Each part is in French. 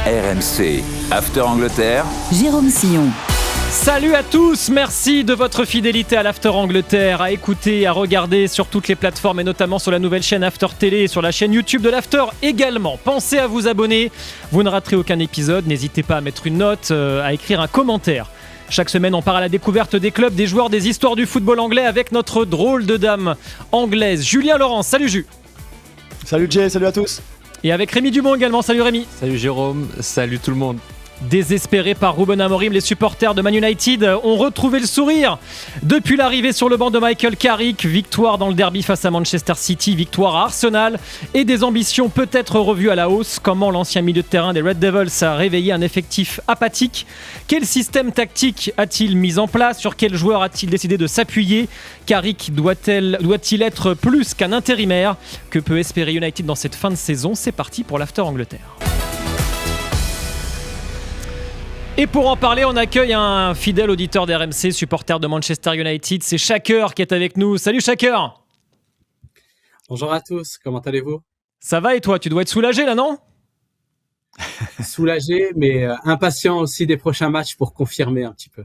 RMC, After Angleterre, Jérôme Sillon. Salut à tous, merci de votre fidélité à l'After Angleterre, à écouter, à regarder sur toutes les plateformes et notamment sur la nouvelle chaîne After Télé et sur la chaîne YouTube de l'After également. Pensez à vous abonner, vous ne raterez aucun épisode, n'hésitez pas à mettre une note, à écrire un commentaire. Chaque semaine, on part à la découverte des clubs, des joueurs, des histoires du football anglais avec notre drôle de dame anglaise, Julien Laurence. Salut Ju. Salut Jay, salut à tous. Et avec Rémi Dumont également. Salut Rémi. Salut Jérôme, salut tout le monde. Désespérés par Ruben Amorim, les supporters de Man United ont retrouvé le sourire. Depuis l'arrivée sur le banc de Michael Carrick, victoire dans le derby face à Manchester City, victoire à Arsenal et des ambitions peut-être revues à la hausse. Comment l'ancien milieu de terrain des Red Devils a réveillé un effectif apathique? Quel système tactique a-t-il mis en place? Sur quel joueur a-t-il décidé de s'appuyer? Carrick doit-il être plus qu'un intérimaire? Que peut espérer United dans cette fin de saison? C'est parti pour l'After Angleterre. Et pour en parler, on accueille un fidèle auditeur d'RMC, supporter de Manchester United. C'est Shaker qui est avec nous. Salut Shaker. Bonjour à tous, comment allez-vous? Ça va et toi? Tu dois être soulagé là, non? Soulagé, mais impatient aussi des prochains matchs pour confirmer un petit peu.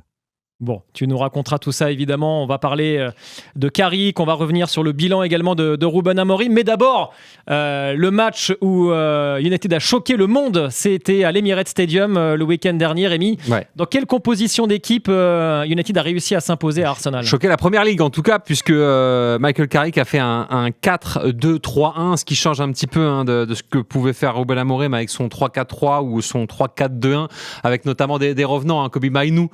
Bon, tu nous raconteras tout ça évidemment. On va parler de Carrick, on va revenir sur le bilan également de Ruben Amorim. Mais d'abord, le match où United a choqué le monde, c'était à l'Emirates Stadium le week-end dernier, Rémi. Ouais. Dans quelle composition d'équipe United a réussi à s'imposer à Arsenal? Choqué la première ligue en tout cas, puisque Michael Carrick a fait un 4-2-3-1, ce qui change un petit peu de ce que pouvait faire Ruben Amorim avec son 3-4-3 ou son 3-4-2-1, avec notamment des revenants, Kobbie Mainoo,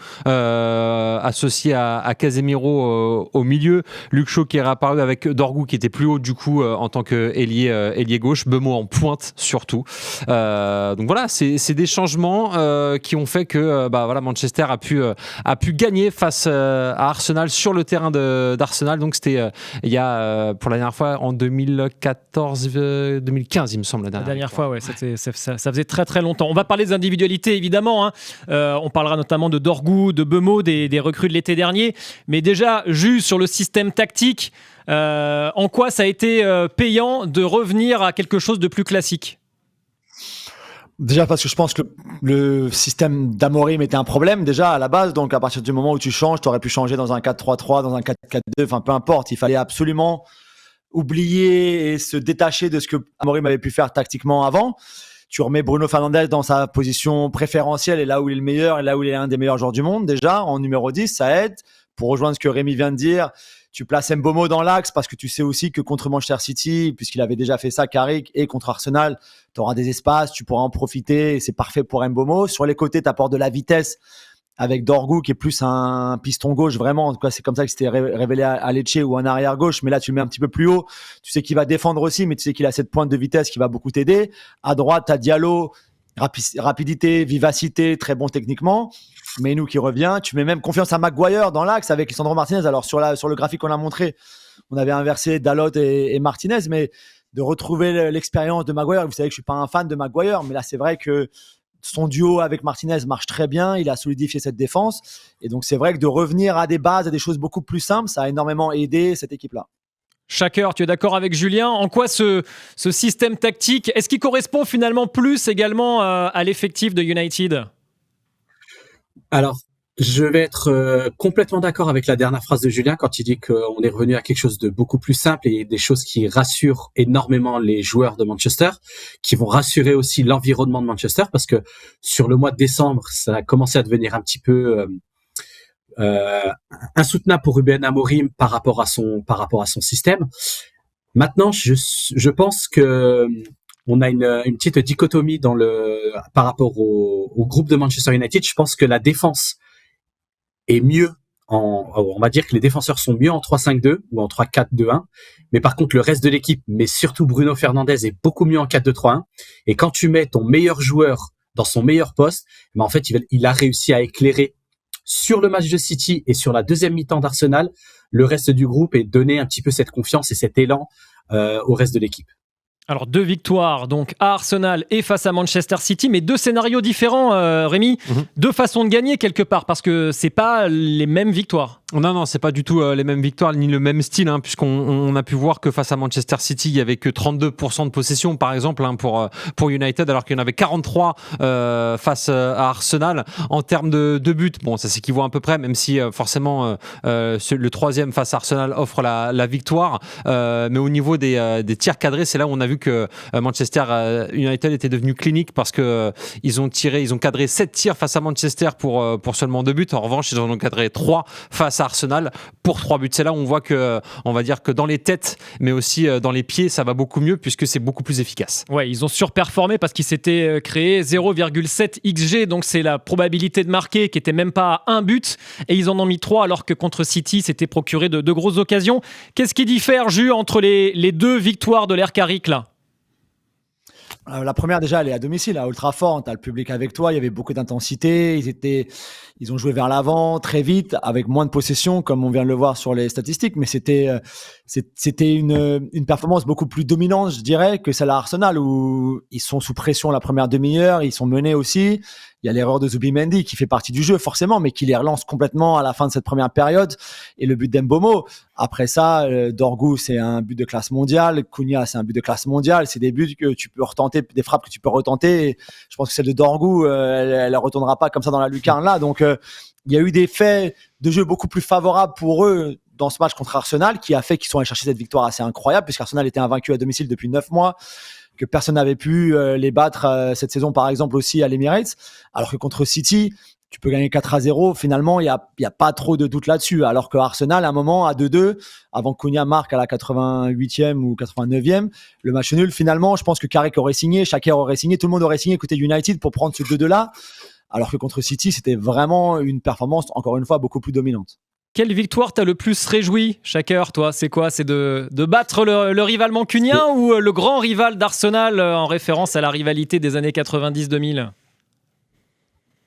associé à Casemiro au milieu, Luke Shaw qui est réapparu avec Dorgu qui était plus haut du coup en tant qu'ailier gauche, Mbeumo en pointe surtout. Donc voilà, c'est des changements qui ont fait que Manchester a pu gagner face à Arsenal sur le terrain d'Arsenal. Donc c'était il y a pour la dernière fois en 2015 il me semble. La dernière fois, ouais, ça faisait très très longtemps. On va parler des individualités évidemment. On parlera notamment de Dorgu, de Mbeumo, des recrues de l'été dernier. Mais déjà, juste sur le système tactique, en quoi ça a été payant de revenir à quelque chose de plus classique? Déjà parce que je pense que le système d'Amorim était un problème déjà à la base. Donc à partir du moment où tu changes, tu aurais pu changer dans un 4-3-3, dans un 4-4-2, enfin peu importe. Il fallait absolument oublier et se détacher de ce que Amorim avait pu faire tactiquement avant. Tu remets Bruno Fernandes dans sa position préférentielle et là où il est le meilleur et là où il est un des meilleurs joueurs du monde déjà en numéro 10, ça aide. Pour rejoindre ce que Rémi vient de dire, tu places Mbeumo dans l'axe parce que tu sais aussi que contre Manchester City, puisqu'il avait déjà fait ça, Carrick, et contre Arsenal, tu auras des espaces, tu pourras en profiter et c'est parfait pour Mbeumo. Sur les côtés, tu apportes de la vitesse avec Dorgu qui est plus un piston gauche vraiment, en tout cas c'est comme ça que c'était révélé à Lecce, ou un arrière gauche, mais là tu le mets un petit peu plus haut, tu sais qu'il va défendre aussi, mais tu sais qu'il a cette pointe de vitesse qui va beaucoup t'aider. À droite t'as Diallo, rapidité, vivacité, très bon techniquement, Mainoo qui revient, tu mets même confiance à Maguire dans l'axe avec Lisandro Martinez. Alors sur le graphique qu'on a montré, on avait inversé Dalot et Martinez, mais de retrouver l'expérience de Maguire, vous savez que je suis pas un fan de Maguire, mais là c'est vrai que son duo avec Martinez marche très bien, il a solidifié cette défense. Et donc, c'est vrai que de revenir à des bases, à des choses beaucoup plus simples, ça a énormément aidé cette équipe-là. Shaker, tu es d'accord avec Julien? En quoi ce système tactique, est-ce qu'il correspond finalement plus également à l'effectif de United? Alors, je vais être complètement d'accord avec la dernière phrase de Julien quand il dit qu'on est revenu à quelque chose de beaucoup plus simple et des choses qui rassurent énormément les joueurs de Manchester, qui vont rassurer aussi l'environnement de Manchester, parce que sur le mois de décembre, ça a commencé à devenir un petit peu insoutenable pour Ruben Amorim par rapport à son système. Maintenant, je pense que on a une petite dichotomie par rapport au groupe de Manchester United. Je pense que la défense est mieux on va dire que les défenseurs sont mieux en 3-5-2 ou en 3-4-2-1, mais par contre le reste de l'équipe, mais surtout Bruno Fernandes, est beaucoup mieux en 4-2-3-1. Et quand tu mets ton meilleur joueur dans son meilleur poste, en fait il a réussi à éclairer sur le match de City et sur la deuxième mi-temps d'Arsenal le reste du groupe et donner un petit peu cette confiance et cet élan au reste de l'équipe. Alors 2 victoires donc à Arsenal et face à Manchester City, mais 2 scénarios différents, Rémi. 2 façons de gagner quelque part, parce que c'est pas les mêmes victoires. Non, c'est pas du tout les mêmes victoires ni le même style, puisqu'on a pu voir que face à Manchester City, il y avait que 32% de possession, par exemple, pour United, alors qu'il y en avait 43 face à Arsenal. En termes de buts, bon, ça s'équivaut à peu près, même si forcément le troisième face à Arsenal offre la victoire. Mais au niveau des tirs cadrés, c'est là où on a vu que Manchester United était devenu clinique, parce que ils ont cadré 7 tirs face à Manchester pour seulement 2 buts. En revanche, ils en ont cadré 3 face à Arsenal pour 3 buts. C'est là où on voit que, on va dire que dans les têtes, mais aussi dans les pieds, ça va beaucoup mieux, puisque c'est beaucoup plus efficace. Ouais, ils ont surperformé parce qu'ils s'étaient créé 0,7 XG, donc c'est la probabilité de marquer qui était même pas à 1 but, et ils en ont mis 3, alors que contre City, c'était procuré de grosses occasions. Qu'est-ce qui diffère, Jus, entre les 2 victoires de l'Air Carrick là? La première, déjà, elle est à domicile, à Old Trafford. Tu as le public avec toi, il y avait beaucoup d'intensité. Ils ont joué vers l'avant très vite, avec moins de possession, comme on vient de le voir sur les statistiques. Mais c'était une performance beaucoup plus dominante, je dirais, que celle à Arsenal, où ils sont sous pression la première demi-heure, ils sont menés aussi. Il y a l'erreur de Zubimendi qui fait partie du jeu, forcément, mais qui les relance complètement à la fin de cette première période. Et le but d'Mbomo. Après ça, Dorgu, c'est un but de classe mondiale. Cunha, c'est un but de classe mondiale. C'est des buts que tu peux retenter, des frappes que tu peux retenter. Et je pense que celle de Dorgu, elle ne retournera pas comme ça dans la lucarne là. Donc, il y a eu des faits de jeu beaucoup plus favorables pour eux dans ce match contre Arsenal, qui a fait qu'ils sont allés chercher cette victoire assez incroyable, puisqu'Arsenal était invaincu à domicile depuis 9 mois. Que personne n'avait pu les battre cette saison, par exemple, aussi à l'Emirates. Alors que contre City, tu peux gagner 4-0. Finalement, il y a pas trop de doute là-dessus. Alors que Arsenal, à un moment, à 2-2, avant que Cunha marque à la 88e ou 89e, le match nul, finalement, je pense que Carrick aurait signé, Xhaka aurait signé, tout le monde aurait signé côté United pour prendre ce 2-2-là. Alors que contre City, c'était vraiment une performance, encore une fois, beaucoup plus dominante. Quelle victoire t'as le plus réjoui, Shaker, toi? C'est quoi? C'est de battre le rival mancunien ou le grand rival d'Arsenal, en référence à la rivalité des années 90-2000?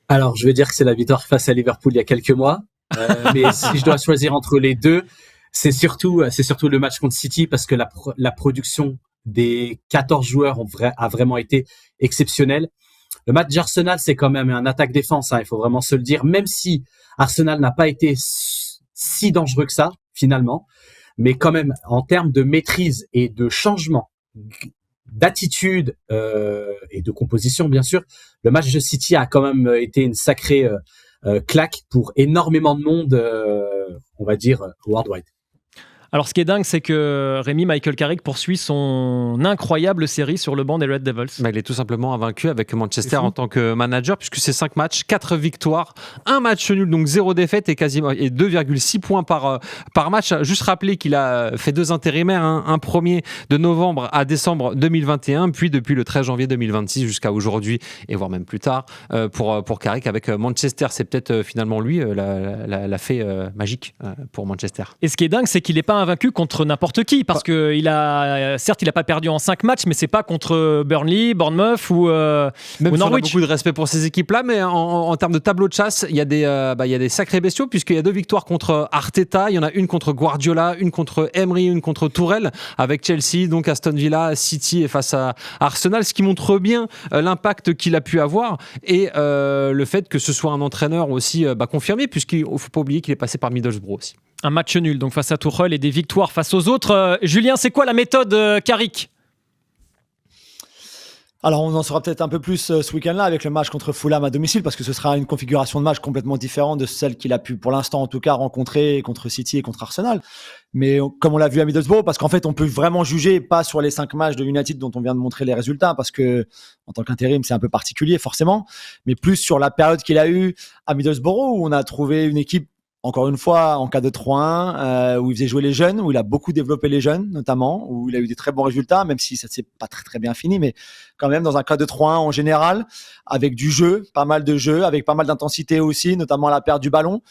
Alors, je veux dire que c'est la victoire face à Liverpool il y a quelques mois. Mais si je dois choisir entre les deux, c'est surtout le match contre City, parce que la production des 14 joueurs a vraiment été exceptionnelle. Le match d'Arsenal, c'est quand même un attaque-défense, il faut vraiment se le dire, même si Arsenal n'a pas été si dangereux que ça, finalement. Mais quand même, en termes de maîtrise et de changement, d'attitude et de composition, bien sûr, le match de City a quand même été une sacrée claque pour énormément de monde, on va dire, worldwide. Alors, ce qui est dingue, c'est que Rémi, Michael Carrick poursuit son incroyable série sur le banc des Red Devils. Il est tout simplement invaincu avec Manchester en tant que manager, puisque c'est 5 matchs, 4 victoires, 1 match nul, donc 0 défaite et 2,6 points par match. Juste rappeler qu'il a fait 2 intérimaires, un premier de novembre à décembre 2021, puis depuis le 13 janvier 2026 jusqu'à aujourd'hui, et voire même plus tard, pour Carrick avec Manchester. C'est peut-être finalement lui la fée magique pour Manchester. Et ce qui est dingue, c'est qu'il n'est pas invaincu contre n'importe qui, parce que certes, il n'a pas perdu en 5 matchs, mais c'est pas contre Burnley, Bournemouth ou Norwich. On a beaucoup de respect pour ces équipes-là, mais en termes de tableau de chasse, il y a des sacrés bestiaux, puisqu'il y a 2 victoires contre Arteta, il y en a une contre Guardiola, une contre Emery, une contre Tourelle, avec Chelsea, donc Aston Villa, City et face à Arsenal, ce qui montre bien l'impact qu'il a pu avoir, et le fait que ce soit un entraîneur aussi confirmé, puisqu'il ne faut pas oublier qu'il est passé par Middlesbrough aussi. Un match nul donc face à Tuchel et des victoires face aux autres. Julien, c'est quoi la méthode Carrick? Alors, on en saura peut-être un peu plus ce week-end-là avec le match contre Fulham à domicile, parce que ce sera une configuration de match complètement différente de celle qu'il a pu, pour l'instant en tout cas, rencontrer contre City et contre Arsenal. Mais comme on l'a vu à Middlesbrough, parce qu'en fait, on peut vraiment juger pas sur les 5 matchs de United dont on vient de montrer les résultats, parce que en tant qu'intérim, c'est un peu particulier forcément, mais plus sur la période qu'il a eue à Middlesbrough, où on a trouvé une équipe, encore une fois, en cas de 3-1, où il faisait jouer les jeunes, où il a beaucoup développé les jeunes, notamment, où il a eu des très bons résultats, même si ça ne s'est pas très, très bien fini, mais quand même dans un cas de 3-1 en général, avec du jeu, pas mal de jeu, avec pas mal d'intensité aussi, notamment à la perte du ballon.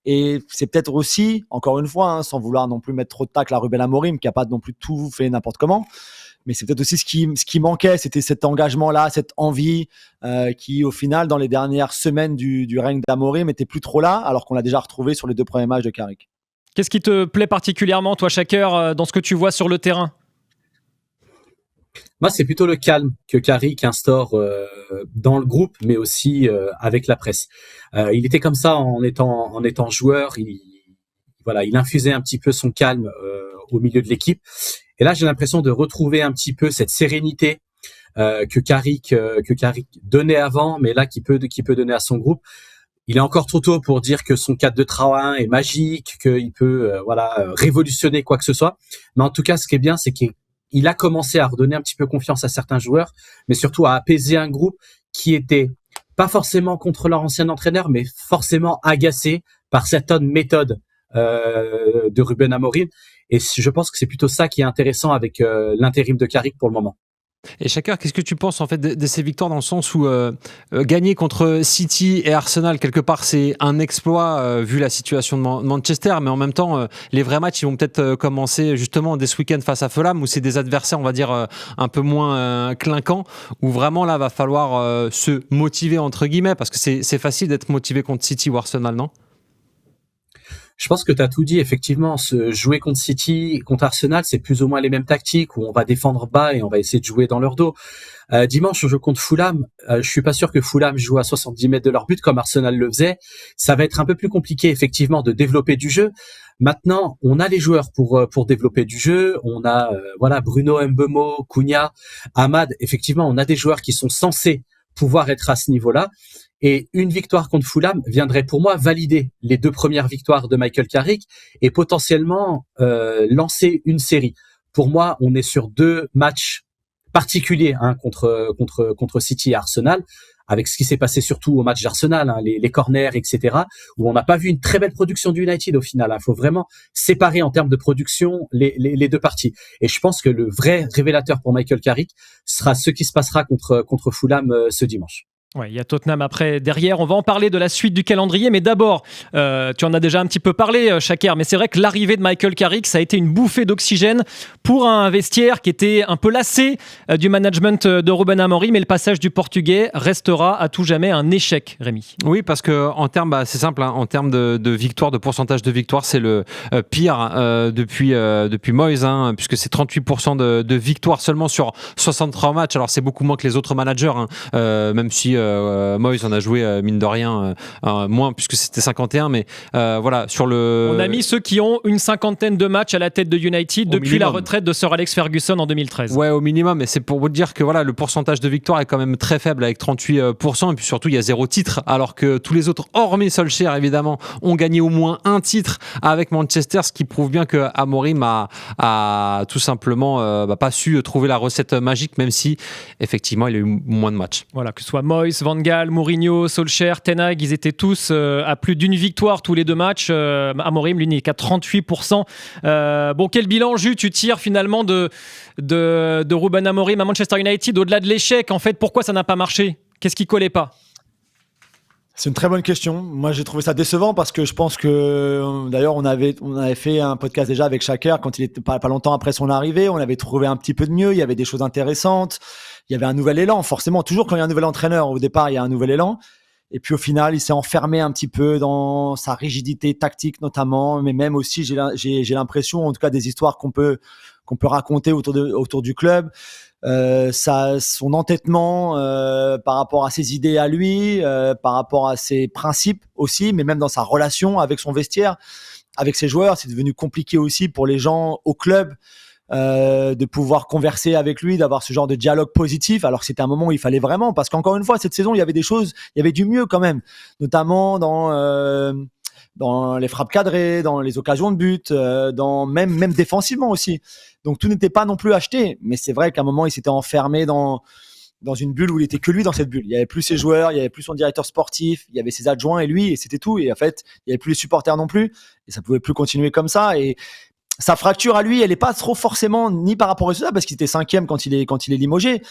Et c'est peut-être aussi, encore une fois, sans vouloir non plus mettre trop de tacle à Ruben Amorim, qui n'a pas non plus tout fait n'importe comment, mais c'est peut-être aussi ce qui manquait, c'était cet engagement-là, cette envie qui, au final, dans les dernières semaines du règne d'Amorim, n'était plus trop là, alors qu'on l'a déjà retrouvé sur les 2 premiers matchs de Carrick. Qu'est-ce qui te plaît particulièrement, toi, Shaker, dans ce que tu vois sur le terrain? Moi, c'est plutôt le calme que Carrick instaure dans le groupe, mais aussi avec la presse. Il était comme ça en étant joueur. Il infusait un petit peu son calme au milieu de l'équipe. Et là, j'ai l'impression de retrouver un petit peu cette sérénité que Carrick donnait avant, mais là qui peut donner à son groupe. Il est encore trop tôt pour dire que son 4-2-3-1 est magique, qu'il peut révolutionner quoi que ce soit. Mais en tout cas, ce qui est bien, c'est qu'il a commencé à redonner un petit peu confiance à certains joueurs, mais surtout à apaiser un groupe qui était pas forcément contre leur ancien entraîneur, mais forcément agacé par certaines méthodes de Ruben Amorim. Et je pense que c'est plutôt ça qui est intéressant avec l'intérim de Carrick pour le moment. Et Shaker, qu'est-ce que tu penses en fait de ces victoires dans le sens où gagner contre City et Arsenal quelque part c'est un exploit vu la situation de Manchester, mais en même temps les vrais matchs ils vont peut-être commencer justement dès ce week-end face à Fulham où c'est des adversaires on va dire un peu moins clinquants où vraiment là va falloir se motiver entre guillemets parce que c'est facile d'être motivé contre City ou Arsenal, non ? Je pense que tu as tout dit. Effectivement, jouer contre City, contre Arsenal, c'est plus ou moins les mêmes tactiques où on va défendre bas et on va essayer de jouer dans leur dos. Dimanche, on joue contre Fulham. Je suis pas sûr que Fulham joue à 70 mètres de leur but comme Arsenal le faisait. Ça va être un peu plus compliqué, effectivement, de développer du jeu. Maintenant, on a les joueurs pour développer du jeu. On a Bruno Mbeumo, Cunha, Ahmad. Effectivement, on a des joueurs qui sont censés pouvoir être à ce niveau-là. Et une victoire contre Fulham viendrait pour moi valider les 2 premières victoires de Michael Carrick et potentiellement lancer une série. Pour moi, on est sur 2 matchs particuliers contre City et Arsenal, avec ce qui s'est passé surtout au match d'Arsenal, les corners, etc., où on n'a pas vu une très belle production du United au final. Il faut vraiment séparer en termes de production les 2 parties. Et je pense que le vrai révélateur pour Michael Carrick sera ce qui se passera contre Fulham ce dimanche. Ouais, il y a Tottenham après derrière. On va en parler de la suite du calendrier, mais d'abord, tu en as déjà un petit peu parlé, Shaker, mais c'est vrai que l'arrivée de Michael Carrick, ça a été une bouffée d'oxygène pour un vestiaire qui était un peu lassé du management de Ruben Amorim, mais le passage du Portugais restera à tout jamais un échec, Rémi. Oui, parce que en termes, c'est simple, en termes de victoire, de pourcentage de victoire, c'est le pire depuis Moyes, puisque c'est 38% de victoire seulement sur 63 matchs. Alors c'est beaucoup moins que les autres managers, même si Moyes en a joué mine de rien moins puisque c'était 51, mais voilà sur le. On a mis ceux qui ont une cinquantaine de matchs à la tête de United depuis minimum. La retraite de Sir Alex Ferguson en 2013. Ouais, au minimum, mais c'est pour vous dire que voilà le pourcentage de victoire est quand même très faible avec 38%, et puis surtout il y a 0 titre alors que tous les autres hormis Solskjaer évidemment ont gagné au moins un titre avec Manchester, ce qui prouve bien que Amorim a tout simplement pas su trouver la recette magique, même si effectivement il a eu moins de matchs. Voilà, que ce soit Moyes, Van Gaal, Mourinho, Solskjaer, Ten Hag, ils étaient tous à plus d'une victoire tous les 2 matchs. Amorim, lui, n'est qu'à 38%. Quel bilan, Jus, tu tires finalement de Ruben Amorim à Manchester United au-delà de l'échec? En fait, pourquoi ça n'a pas marché? Qu'est-ce qui collait pas? C'est une très bonne question. Moi, j'ai trouvé ça décevant parce que je pense que, d'ailleurs, on avait fait un podcast déjà avec Shaker quand il était pas longtemps après son arrivée. On avait trouvé un petit peu de mieux. Il y avait des choses intéressantes. Il y avait un nouvel élan. Forcément, toujours quand il y a un nouvel entraîneur, au départ, il y a un nouvel élan. Et puis, au final, il s'est enfermé un petit peu dans sa rigidité tactique, notamment. Mais même aussi, j'ai l'impression, en tout cas, des histoires qu'on peut raconter autour du club. Son entêtement par rapport à ses idées à lui, par rapport à ses principes aussi, mais même dans sa relation avec son vestiaire, avec ses joueurs, c'est devenu compliqué aussi pour les gens au club de pouvoir converser avec lui, d'avoir ce genre de dialogue positif, alors que c'était un moment où il fallait vraiment, parce qu'encore une fois, cette saison, il y avait des choses, il y avait du mieux quand même, notamment dans les frappes cadrées, dans les occasions de but, dans même défensivement aussi. Donc tout n'était pas non plus acheté, mais c'est vrai qu'à un moment il s'était enfermé dans une bulle où il était que lui dans cette bulle. Il y avait plus ses joueurs, il y avait plus son directeur sportif, il y avait ses adjoints et lui, et c'était tout. Et en fait, il y avait plus les supporters non plus, et ça pouvait plus continuer comme ça. Et sa fracture à lui, elle est pas trop forcément ni par rapport à ça, parce qu'il était 5e quand il est limogé,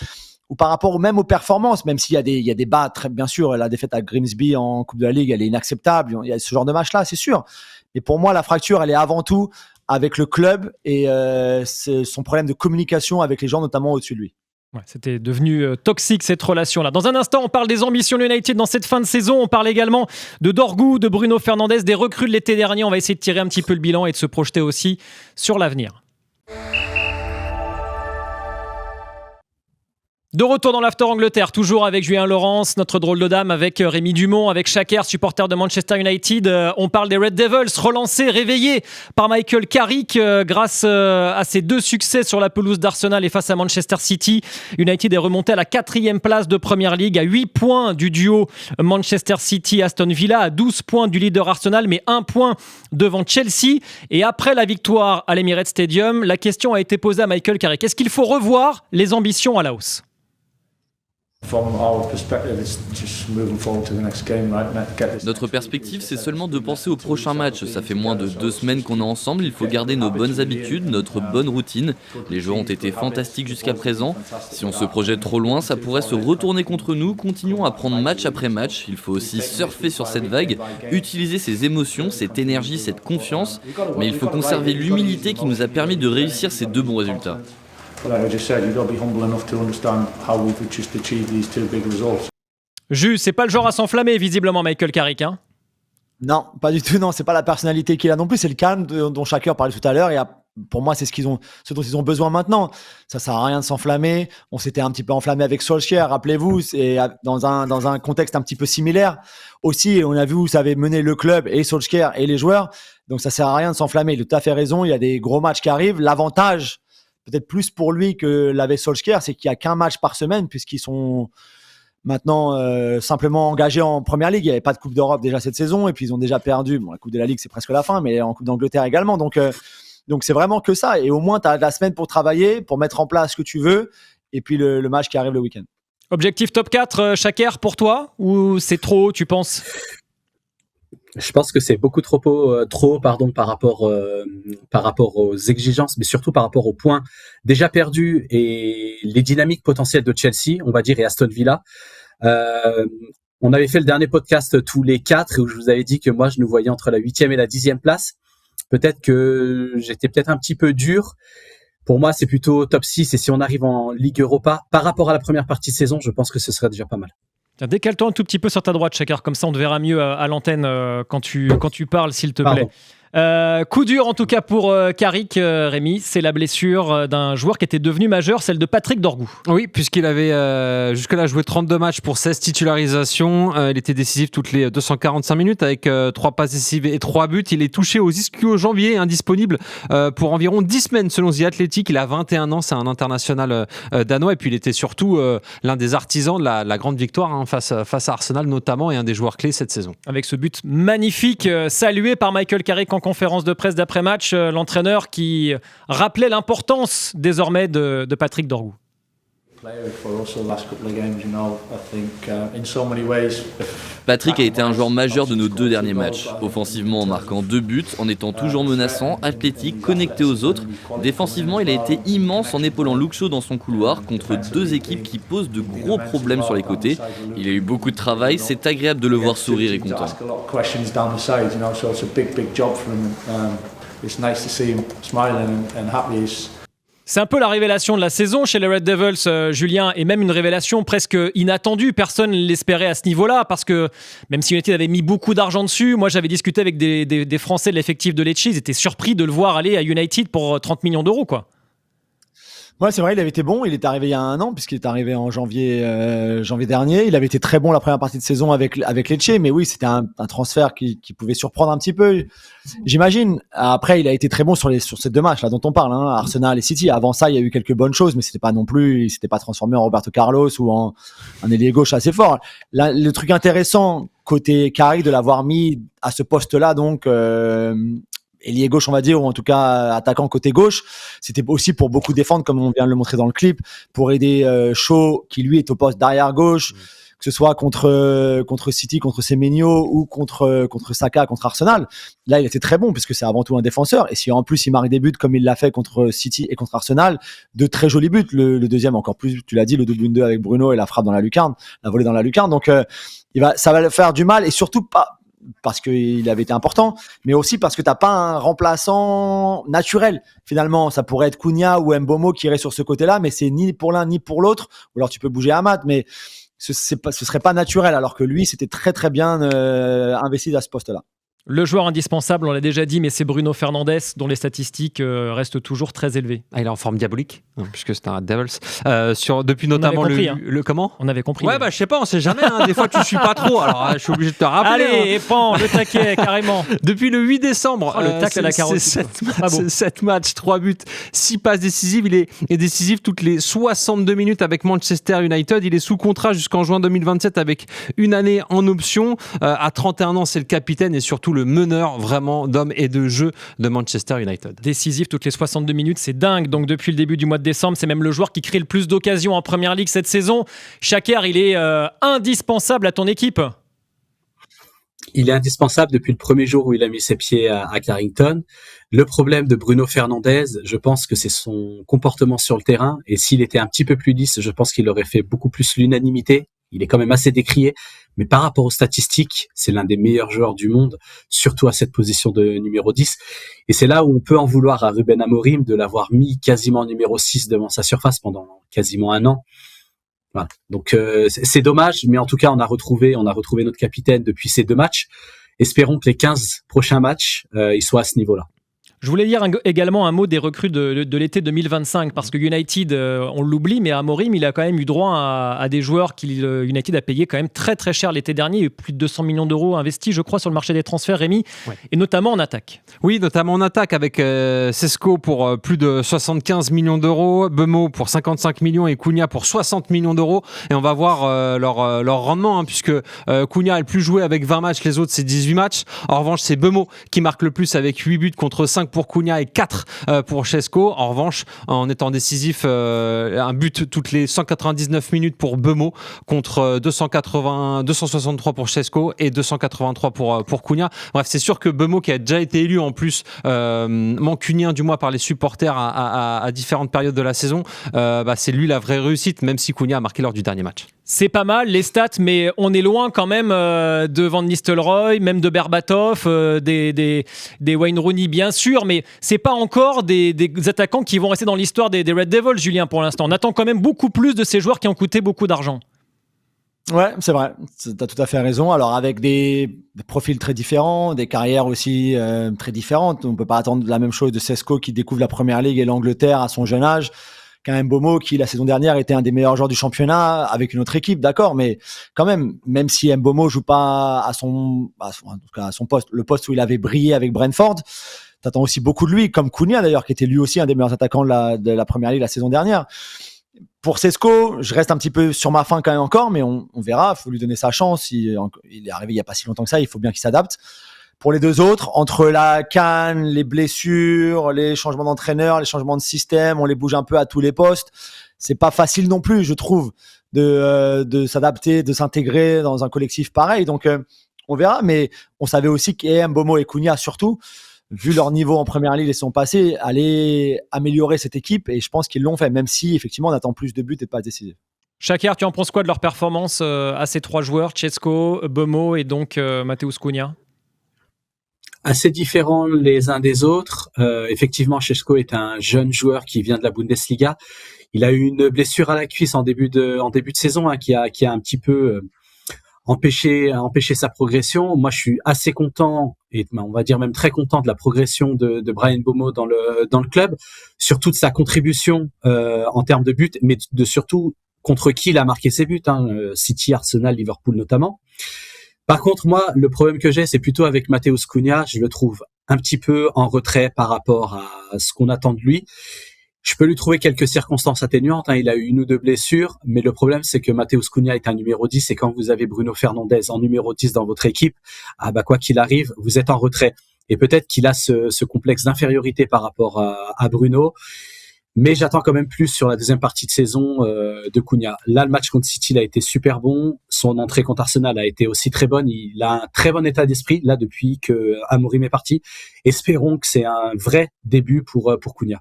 ou par rapport même aux performances, même s'il y a des bas, très bien sûr, la défaite à Grimsby en Coupe de la Ligue, elle est inacceptable. Il y a ce genre de match-là, c'est sûr. Mais pour moi, la fracture, elle est avant tout avec le club et son problème de communication avec les gens, notamment au-dessus de lui. Ouais, c'était devenu toxique cette relation-là. Dans un instant, on parle des ambitions de United dans cette fin de saison. On parle également de Dorgu, de Bruno Fernandes, des recrues de l'été dernier. On va essayer de tirer un petit peu le bilan et de se projeter aussi sur l'avenir. De retour dans l'After Angleterre, toujours avec Julien Laurence, notre drôle de dame, avec Rémi Dumont, avec Shaker, supporter de Manchester United. On parle des Red Devils, relancés, réveillés par Michael Carrick grâce à ses 2 succès sur la pelouse d'Arsenal et face à Manchester City. United est remonté à la 4e place de Premier League, à 8 points du duo Manchester City-Aston Villa, à 12 points du leader Arsenal, mais 1 point devant Chelsea. Et après la victoire à l'Emirates Stadium, la question a été posée à Michael Carrick. Est-ce qu'il faut revoir les ambitions à la hausse ? Notre perspective, c'est seulement de penser au prochain match. Ça fait moins de 2 semaines qu'on est ensemble, il faut garder nos bonnes habitudes, notre bonne routine. Les joueurs ont été fantastiques jusqu'à présent. Si on se projette trop loin, ça pourrait se retourner contre nous. Continuons à prendre match après match. Il faut aussi surfer sur cette vague, utiliser ces émotions, cette énergie, cette confiance. Mais il faut conserver l'humilité qui nous a permis de réussir ces 2 bons résultats. Jus, c'est pas le genre à s'enflammer visiblement Michael Carrick, hein ? Non, pas du tout. Non, c'est pas la personnalité qu'il a non plus. C'est le calme dont Shaker parlait tout à l'heure. Et pour moi, c'est ce dont ils ont besoin maintenant. Ça sert à rien de s'enflammer. On s'était un petit peu enflammé avec Solskjaer. Rappelez-vous, c'est dans un contexte un petit peu similaire aussi. On a vu où ça avait mené le club et Solskjaer et les joueurs. Donc ça sert à rien de s'enflammer. Il a tout à fait raison. Il y a des gros matchs qui arrivent. L'avantage, peut-être plus pour lui que l'avait Solskjaer, c'est qu'il n'y a qu'un match par semaine puisqu'ils sont maintenant simplement engagés en Première Ligue. Il n'y avait pas de Coupe d'Europe déjà cette saison et puis ils ont déjà perdu. Bon, la Coupe de la Ligue, c'est presque la fin, mais en Coupe d'Angleterre également. Donc c'est vraiment que ça. Et au moins, tu as la semaine pour travailler, pour mettre en place ce que tu veux et puis le match qui arrive le week-end. Objectif top 4, Shaker, pour toi ? Ou c'est trop haut, tu penses ? Je pense que c'est beaucoup trop haut par rapport aux exigences, mais surtout par rapport aux points déjà perdus et les dynamiques potentielles de Chelsea, on va dire, et Aston Villa. On avait fait le dernier podcast tous les 4 où je vous avais dit que moi je nous voyais entre la 8e et la 10e place. Peut-être que j'étais un petit peu dur. Pour moi, c'est plutôt top 6 et si on arrive en Ligue Europa, par rapport à la première partie de saison, je pense que ce serait déjà pas mal. Décale-toi un tout petit peu sur ta droite, Shaker, comme ça on te verra mieux à l'antenne quand tu parles, s'il te plaît. Coup dur en tout cas pour Carrick, Rémi, c'est la blessure d'un joueur qui était devenu majeur, celle de Patrick Dorgu. Oui, puisqu'il avait jusque-là joué 32 matchs pour 16 titularisations. Il était décisif toutes les 245 minutes avec 3 passes décisives et 3 buts. Il est touché aux ischio-jambiers, indisponible pour environ 10 semaines selon The Athletic. Il a 21 ans, c'est un international danois. Et puis il était surtout l'un des artisans de la grande victoire face à Arsenal notamment et un des joueurs clés cette saison. Avec ce but magnifique salué par Michael Carrick en conférence de presse d'après-match, l'entraîneur qui rappelait l'importance désormais de Patrick Dorgu. Patrick a été un joueur majeur de nos 2 derniers matchs. Offensivement en marquant 2 buts, en étant toujours menaçant, athlétique, connecté aux autres. Défensivement, il a été immense en épaulant Luke Shaw dans son couloir contre 2 équipes qui posent de gros problèmes sur les côtés. Il a eu beaucoup de travail, c'est agréable de le voir sourire et content. C'est un peu la révélation de la saison chez les Red Devils, Julien, et même une révélation presque inattendue. Personne ne l'espérait à ce niveau-là, parce que même si United avait mis beaucoup d'argent dessus, moi j'avais discuté avec des Français de l'effectif de Lecce, ils étaient surpris de le voir aller à United pour 30 millions d'euros, quoi. Ouais, c'est vrai, il avait été bon. Il est arrivé il y a 1 an, puisqu'il est arrivé en janvier dernier. Il avait été très bon la première partie de saison avec Lecce, mais oui, c'était un transfert qui pouvait surprendre un petit peu, j'imagine. Après, il a été très bon sur ces 2 matchs là dont on parle, hein, Arsenal et City. Avant ça, il y a eu quelques bonnes choses, mais il s'était pas transformé en Roberto Carlos ou en un ailier gauche assez fort. Là, le truc intéressant côté Carrick de l'avoir mis à ce poste-là, donc. Ailier gauche, on va dire, ou en tout cas attaquant côté gauche, c'était aussi pour beaucoup défendre, comme on vient de le montrer dans le clip, pour aider Shaw, qui lui est au poste d'arrière gauche, que ce soit contre City, contre Semenyo ou contre Saka, contre Arsenal. Là, il était très bon puisque c'est avant tout un défenseur. Et si en plus il marque des buts comme il l'a fait contre City et contre Arsenal, 2 très jolis buts. Le deuxième encore plus, tu l'as dit, le double 1-2 avec Bruno et la frappe dans la lucarne, la volée dans la lucarne. Donc ça va le faire du mal et surtout pas parce qu'il avait été important, mais aussi parce que t'as pas un remplaçant naturel. Finalement, ça pourrait être Cunha ou Mbeumo qui irait sur ce côté-là, mais c'est ni pour l'un ni pour l'autre. Ou alors tu peux bouger Amat, mais ce serait pas naturel. Alors que lui, c'était très très bien investi à ce poste-là. Le joueur indispensable, on l'a déjà dit, mais c'est Bruno Fernandes, dont les statistiques restent toujours très élevées. Ah, il est en forme diabolique, puisque c'est un Red Devils. Depuis notamment compris, le comment ? On avait compris. Ouais, je sais pas, on sait jamais. Des fois, tu suis pas trop. Alors, je suis obligé de te rappeler. Allez, et prends le taquet, carrément. Depuis le 8 décembre, le tacle à la carotte. c'est 7 matchs, 3 buts, 6 passes décisives. Il est décisif toutes les 62 minutes avec Manchester United. Il est sous contrat jusqu'en juin 2027 avec une année en option. À 31 ans, c'est le capitaine et surtout le meneur vraiment d'hommes et de jeu de Manchester United. Décisif toutes les 62 minutes, c'est dingue. Donc depuis le début du mois de décembre, c'est même le joueur qui crée le plus d'occasions en Première Ligue cette saison. Shaker, il est indispensable à ton équipe. Il est indispensable depuis le premier jour où il a mis ses pieds à Carrington. Le problème de Bruno Fernandes, je pense que c'est son comportement sur le terrain. Et s'il était un petit peu plus lisse, je pense qu'il aurait fait beaucoup plus l'unanimité. Il est quand même assez décrié. Mais par rapport aux statistiques, c'est l'un des meilleurs joueurs du monde, surtout à cette position de numéro 10. Et c'est là où on peut en vouloir à Ruben Amorim de l'avoir mis quasiment numéro 6 devant sa surface pendant quasiment un an. Voilà. Donc c'est dommage, mais en tout cas on a retrouvé notre capitaine depuis ces 2 matchs. Espérons que les 15 prochains matchs ils soient à ce niveau-là. Je voulais dire également un mot des recrues de l'été 2025, parce que United, on l'oublie, mais Amorim, il a quand même eu droit à des joueurs United a payé quand même très très cher l'été dernier. Il y a eu plus de 200 millions d'euros investis, je crois, sur le marché des transferts, Rémi, et notamment en attaque. Oui, notamment en attaque avec Sesco pour plus de 75 millions d'euros, Bemo pour 55 millions et Cunha pour 60 millions d'euros. Et on va voir leur rendement, puisque Cunha a le plus joué avec 20 matchs, les autres c'est 18 matchs. En revanche, c'est Bemo qui marque le plus avec 8 buts contre 5 pour Cunha et 4 pour Sesco. En revanche, en étant décisif, un but toutes les 199 minutes pour Bemo contre 263 pour Sesco et 283 pour Cunha. Bref, c'est sûr que Bemo, qui a déjà été élu en plus mancunien du mois par les supporters à différentes périodes de la saison, c'est lui la vraie réussite, même si Cunha a marqué lors du dernier match. C'est pas mal les stats, mais on est loin quand même de Van Nistelrooy, même de Berbatov, des Wayne Rooney bien sûr, mais c'est pas encore des attaquants qui vont rester dans l'histoire des Red Devils, Julien, pour l'instant. On attend quand même beaucoup plus de ces joueurs qui ont coûté beaucoup d'argent. Ouais, c'est vrai, tu as tout à fait raison. Alors avec des profils très différents, des carrières aussi très différentes, on peut pas attendre la même chose de Sesco qui découvre la Première Ligue et l'Angleterre à son jeune âge, qu'un Mbomo qui la saison dernière était un des meilleurs joueurs du championnat avec une autre équipe, d'accord, mais quand même si Mbomo joue pas à son poste, le poste où il avait brillé avec Brentford, t'attends aussi beaucoup de lui, comme Cunha d'ailleurs, qui était lui aussi un des meilleurs attaquants de la Première Ligue la saison dernière. Pour Sesco, je reste un petit peu sur ma faim quand même encore, mais on verra, il faut lui donner sa chance. Il est arrivé il n'y a pas si longtemps que ça, il faut bien qu'il s'adapte. Pour les deux autres, entre la CAN, les blessures, les changements d'entraîneur, les changements de système, on les bouge un peu à tous les postes. C'est pas facile non plus, je trouve, de s'adapter, de s'intégrer dans un collectif pareil. Donc, on verra, mais on savait aussi qu'Mbomo et Cunha, surtout, vu leur niveau en Première Ligue et son passé, allaient améliorer cette équipe, et je pense qu'ils l'ont fait, même si effectivement on attend plus de buts et de passes décisives. Shaker, tu en penses quoi de leur performance à ces 3 joueurs, Sesco, Bemo et donc Matheus Cunha? Assez différents les uns des autres. Effectivement, Sesco est un jeune joueur qui vient de la Bundesliga. Il a eu une blessure à la cuisse en début de saison, qui a un petit peu empêché sa progression. Moi, je suis assez content, et on va dire même très content de la progression de Bryan Mbeumo dans le club, surtout de sa contribution en termes de buts, mais de surtout contre qui il a marqué ses buts, City, Arsenal, Liverpool notamment. Par contre, moi, le problème que j'ai, c'est plutôt avec Matheus Cunha. Je le trouve un petit peu en retrait par rapport à ce qu'on attend de lui. Je peux lui trouver quelques circonstances atténuantes. Il a eu 1 ou 2 blessures, mais le problème, c'est que Matheus Cunha est un numéro 10, et quand vous avez Bruno Fernandes en numéro 10 dans votre équipe, quoi qu'il arrive, vous êtes en retrait. Et peut-être qu'il a ce complexe d'infériorité par rapport à Bruno. Mais j'attends quand même plus sur la deuxième partie de saison de Cunha. Là, le match contre City, il a été super bon. Son entrée contre Arsenal a été aussi très bonne. Il a un très bon état d'esprit, là, depuis que Amorim est parti. Espérons que c'est un vrai début pour Cunha.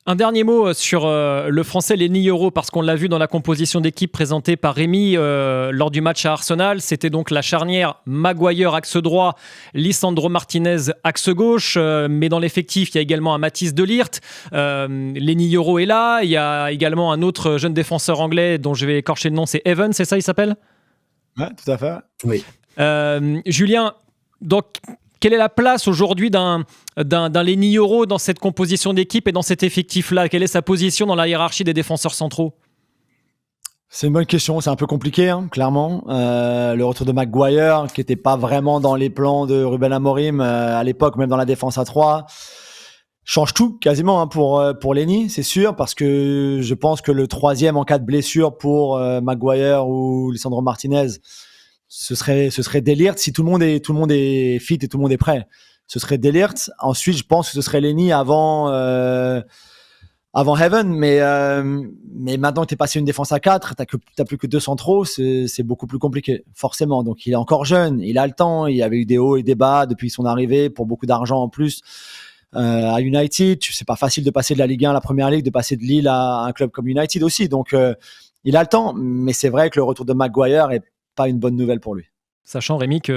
Un dernier mot sur le français Lenny Yoro, parce qu'on l'a vu dans la composition d'équipe présentée par Rémi lors du match à Arsenal. C'était donc la charnière Maguire axe droit, Lisandro Martinez axe gauche, mais dans l'effectif il y a également un Mathys de Ligt. Lenny Yoro est là, il y a également un autre jeune défenseur anglais dont je vais écorcher le nom, c'est Evans, c'est ça il s'appelle ? Ouais, tout à fait. Oui. Julien, donc quelle est la place aujourd'hui d'un Lenny Yoro dans cette composition d'équipe et dans cet effectif-là? Quelle est sa position dans la hiérarchie des défenseurs centraux? C'est une bonne question, c'est un peu compliqué, hein, clairement. Le retour de Maguire, qui n'était pas vraiment dans les plans de Ruben Amorim à l'époque, même dans la défense à 3, change tout quasiment, hein, pour Lenny, c'est sûr, parce que je pense que le troisième en cas de blessure pour Maguire ou Lisandro Martinez, ce serait Delirte si tout le monde est fit et tout le monde est prêt. Ce serait Delirte. Ensuite, je pense que ce serait Lenny avant Heaven, mais maintenant que tu es passé une défense à 4, t'as plus que 2 centraux, c'est beaucoup plus compliqué, forcément. Donc il est encore jeune, il a le temps, il y avait eu des hauts et des bas depuis son arrivée, pour beaucoup d'argent en plus à United. C'est pas facile de passer de la Ligue 1 à la Première Ligue, de passer de Lille à un club comme United aussi. Donc il a le temps, mais c'est vrai que le retour de Maguire est pas une bonne nouvelle pour lui. Sachant, Rémi, qu'il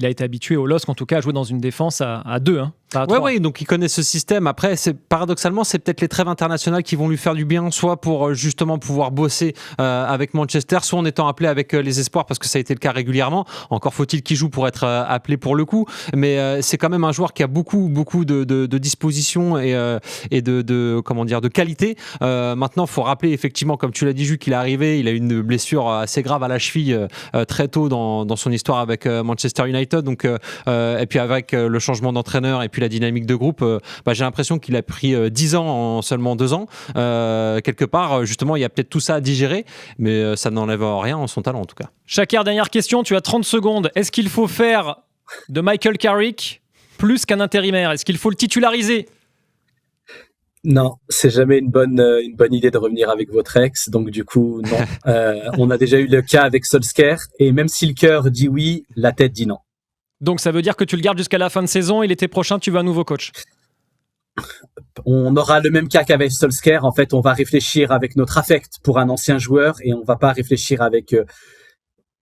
a été habitué au LOSC, en tout cas, à jouer dans une défense à 2, hein, pas à 3. Oui, donc il connaît ce système. Après, paradoxalement, c'est peut-être les trêves internationales qui vont lui faire du bien, soit pour justement pouvoir bosser avec Manchester, soit en étant appelé avec les espoirs, parce que ça a été le cas régulièrement. Encore faut-il qu'il joue pour être appelé pour le coup. Mais c'est quand même un joueur qui a beaucoup de dispositions et de qualité. Maintenant, il faut rappeler, effectivement, comme tu l'as dit, Jules, qu'il est arrivé, il a eu une blessure assez grave à la cheville très tôt dans son histoire avec Manchester United. Donc, et puis avec le changement d'entraîneur et puis la dynamique de groupe, j'ai l'impression qu'il a pris 10 ans en seulement 2 ans. Quelque part, justement, il y a peut-être tout ça à digérer, mais ça n'enlève rien en son talent en tout cas. Shakir, dernière question, tu as 30 secondes. Est-ce qu'il faut faire de Michael Carrick plus qu'un intérimaire? Est-ce qu'il faut le titulariser? Non, c'est jamais une bonne idée de revenir avec votre ex, donc du coup, non. On a déjà eu le cas avec Solskjaer, et même si le cœur dit oui, la tête dit non. Donc ça veut dire que tu le gardes jusqu'à la fin de saison et l'été prochain, tu veux un nouveau coach? On aura le même cas qu'avec Solskjaer. En fait, on va réfléchir avec notre affect pour un ancien joueur, et on va pas réfléchir avec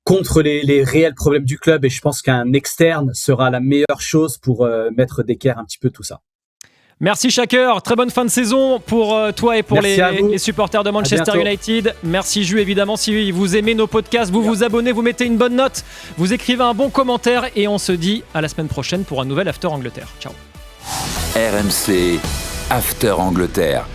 contre les réels problèmes du club, et je pense qu'un externe sera la meilleure chose pour mettre d'équerre un petit peu tout ça. Merci Shakir, très bonne fin de saison pour toi et pour les supporters de Manchester United. Merci Jules, évidemment, si vous aimez nos podcasts, vous abonnez, vous mettez une bonne note, vous écrivez un bon commentaire et on se dit à la semaine prochaine pour un nouvel After Angleterre. Ciao. RMC After Angleterre.